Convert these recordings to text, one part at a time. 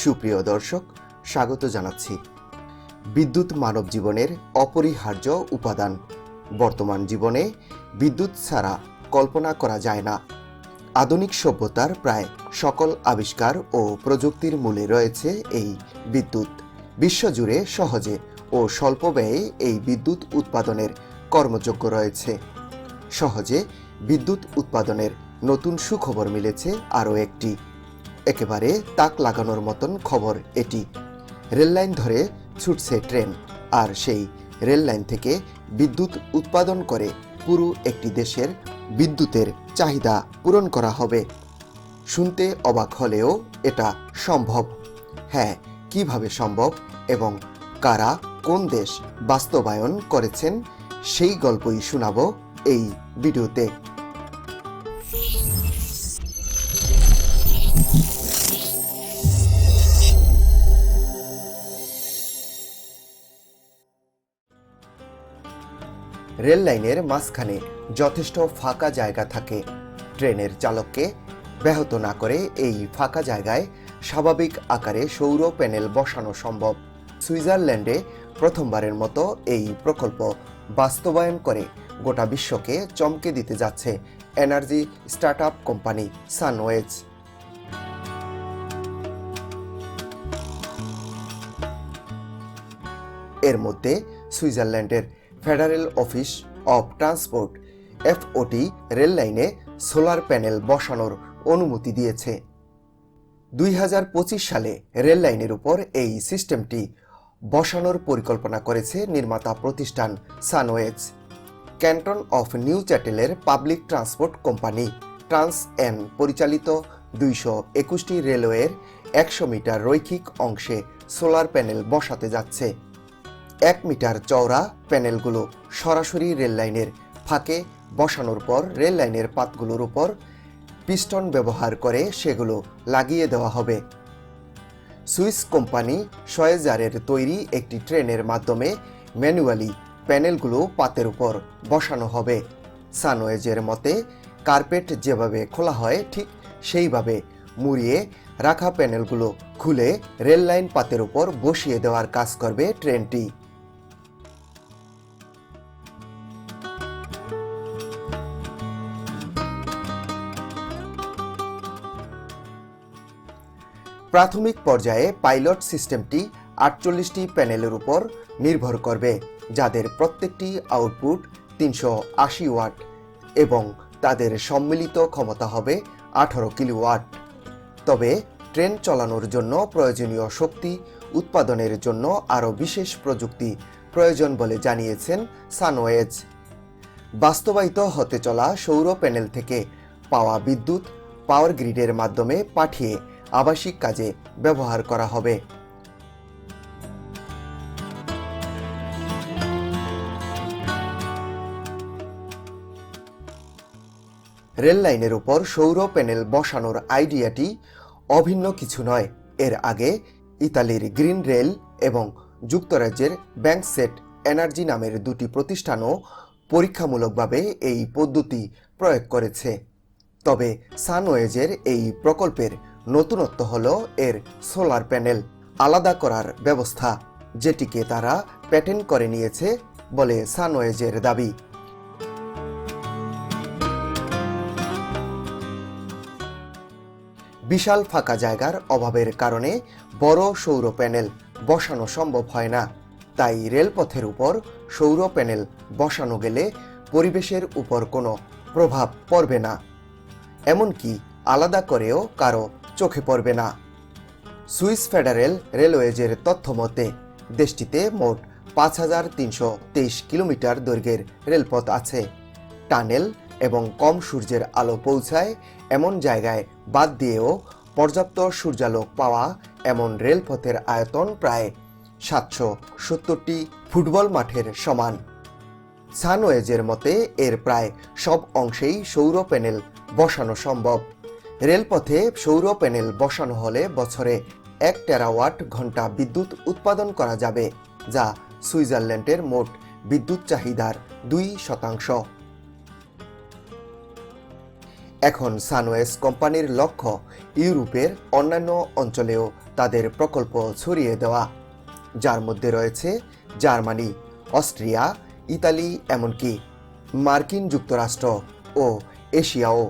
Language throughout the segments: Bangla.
সুপ্রিয় দর্শক, স্বাগত জানাচ্ছি। বিদ্যুৎ মানব জীবনের অপরিহার্য উপাদান। বর্তমান জীবনে বিদ্যুৎ ছাড়া কল্পনা করা যায় না। আধুনিক সভ্যতার প্রায় সকল আবিষ্কার ও প্রযুক্তির মূলে রয়েছে এই বিদ্যুৎ। বিশ্বজুড়ে সহজে ও স্বল্প ব্যয়ে এই বিদ্যুৎ উৎপাদনের কর্মযোগ্য রয়েছে। সহজে বিদ্যুৎ উৎপাদনের নতুন সুখবর মিলেছে আরও একটি। একেবারে তাক লাগানোর মতন খবর এটি। রেললাইন ধরে ছুটছে ট্রেন, আর সেই রেললাইন থেকে বিদ্যুৎ উৎপাদন করে পুরো একটি দেশের বিদ্যুতের চাহিদা পূরণ করা হবে। শুনতে অবাক হলেও এটা সম্ভব। হ্যাঁ, কিভাবে সম্ভব এবং কারা কোন দেশ বাস্তবায়ন করেছেন সেই গল্পই শোনাবো এই ভিডিওতে। রেল লাইনের মাঝখানে যথেষ্ট ফাঁকা জায়গা থাকে। ট্রেনের চালককে ব্যাহত না করে এই ফাঁকা জায়গায় স্বাভাবিক আকারে সৌর প্যানেল বসানো সম্ভব। সুইজারল্যান্ডে প্রথমবারের মতো এই প্রকল্প বাস্তবায়ন করে গোটা বিশ্বকে চমকে দিতে যাচ্ছে এনার্জি স্টার্টআপ কোম্পানি সানওয়েজ। এর মধ্যে সুইজারল্যান্ডের federal office of transport FOT rail লাইনে সোলার প্যানেল বসানোর অনুমতি দিয়েছে। 2025 সালে রেল লাইনের উপর এই সিস্টেমটি বসানোর পরিকল্পনা করেছে নির্মাতা প্রতিষ্ঠান সানওয়েজ। ক্যান্টন অফ নিউ চ্যাটেলের পাবলিক ট্রান্সপোর্ট কোম্পানি ট্রান্স-এন পরিচালিত 221টি রেলওয়ের 100 মিটার রৈখিক অংশে সোলার প্যানেল বসাতে যাচ্ছে। 1 মিটার চওড়া প্যানেলগুলো সরাসরি রেল লাইনের ফাঁকে বসানোর পর রেল লাইনের পাতগুলোর উপর পিস্টন ব্যবহার করে সেগুলো লাগিয়ে দেওয়া হবে। সুইস কোম্পানি সয়েজারের তৈরি একটি ট্রেনের মাধ্যমে ম্যানুয়ালি প্যানেলগুলো পাতের উপর বসানো হবে। সানওয়েজের মতে কার্পেট যেভাবে খোলা হয় ঠিক সেইভাবে মুড়িয়ে রাখা প্যানেলগুলো খুলে রেল লাইন পাতের উপর বসিয়ে দেওয়ার কাজ করবে ট্রেনটি। প্রাথমিক পর্যায়ে পাইলট সিস্টেমটি 48টি প্যানেলের উপর নির্ভর করবে, যাদের প্রত্যেকটি আউটপুট 380 ওয়াট এবং তাদের সম্মিলিত ক্ষমতা হবে 18 কিলোওয়াট। তবে ট্রেন চালানোর জন্য প্রয়োজনীয় শক্তি উৎপাদনের জন্য আরও বিশেষ প্রযুক্তি প্রয়োজন বলে জানিয়েছেন সানওয়েজ। বাস্তবায়িত হতে চলা সৌর প্যানেল থেকে পাওয়া বিদ্যুৎ পাওয়ার গ্রিডের মাধ্যমে পাঠিয়ে আবাসিক কাজে ব্যবহার করা হবে। রেল লাইনের উপর সৌর প্যানেল বসানোর আইডিয়াটি অভিন্ন কিছু নয়। এর আগে ইতালির গ্রিন রেল এবং যুক্তরাজ্যের ব্যাংকসেট এনার্জি নামের দুটি প্রতিষ্ঠানও পরীক্ষামূলকভাবে এই পদ্ধতি প্রয়োগ করেছে। তবে সানওয়েজের এই প্রকল্পের নতুনত্ব হল এর সোলার প্যানেল আলাদা করার ব্যবস্থা, যেটিকে তারা প্যাটেন্ট করে নিয়েছে বলে সানওয়েজের দাবি। বিশাল ফাঁকা জায়গার অভাবের কারণে বড় সৌর প্যানেল বসানো সম্ভব হয় না। তাই রেলপথের উপর সৌর প্যানেল বসানো গেলে পরিবেশের উপর কোনো প্রভাব পড়বে না, এমনকি আলাদা করেও কারো চোখে পড়বে না। সুইস ফেডারেল রেলওয়েজের তথ্য মতে দেশটিতে মোট 5323 কিলোমিটার দৈর্ঘ্যের রেলপথ আছে। টানেল এবং কম সূর্যের আলো পৌঁছায় এমন জায়গায় বাদ দিয়েও পর্যাপ্ত সূর্যালোক পাওয়া এমন রেলপথের আয়তন প্রায় 770টি ফুটবল মাঠের সমান। সানওয়েজের মতে এর প্রায় সব অংশেই সৌর প্যানেল বসানো সম্ভব। রেলপথে সৌর প্যানেল বসানো হলে বছরে 1 টেরাওয়াট ঘন্টা বিদ্যুৎ উৎপাদন করা যাবে, যা সুইজারল্যান্ডের মোট বিদ্যুৎ চাহিদার 2%। এখন সানওয়েজ কোম্পানির লক্ষ্য ইউরোপের অন্যান্য অঞ্চলেও তাদের প্রকল্প ছড়িয়ে দেওয়া, যার মধ্যে রয়েছে জার্মানি, অস্ট্রিয়া, ইতালি, এমনকি মার্কিন যুক্তরাষ্ট্র ও এশিয়াও।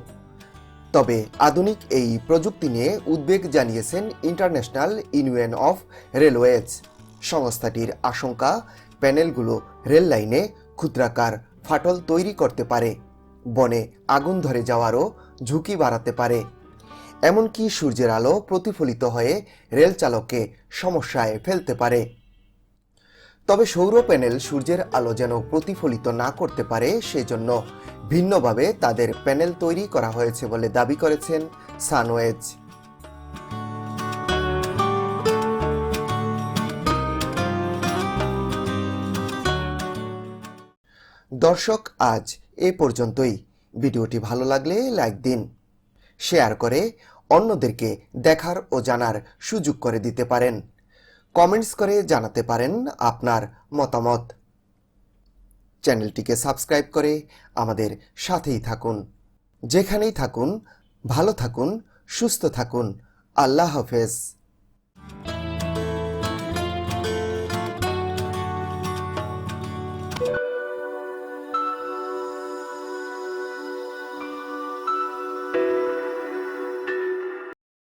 তবে আধুনিক এই প্রযুক্তি নিয়ে উদ্বেগ জানিয়েছেন ইন্টারন্যাশনাল ইউনিয়ন অফ রেলওয়েজ। সংস্থাটির আশঙ্কা, প্যানেলগুলো রেল লাইনে ক্ষুদ্রাকার ফাটল তৈরি করতে পারে, বনে আগুন ধরে যাওয়ারও ঝুঁকি বাড়াতে পারে, এমনকি সূর্যের আলো প্রতিফলিত হয়ে রেল চালককে সমস্যায় ফেলতে পারে। তবে সৌর প্যানেল সূর্যের আলো যেন প্রতিফলিত না করতে পারে সেজন্য ভিন্নভাবে তাদের প্যানেল তৈরি করা হয়েছে বলে দাবি করেছেন সানওয়েজ। দর্শক, আজ এ পর্যন্তই। ভিডিওটি ভালো লাগলে লাইক দিন, শেয়ার করে অন্যদেরকে দেখার ও জানার সুযোগ করে দিতে পারেন। কমেন্টস করে জানাতে পারেন আপনার মতামত। চ্যানেলটিকে সাবস্ক্রাইব করে আমাদের সাথেই থাকুন। যেখানেই থাকুন ভালো থাকুন, সুস্থ থাকুন। আল্লাহ হাফেজ।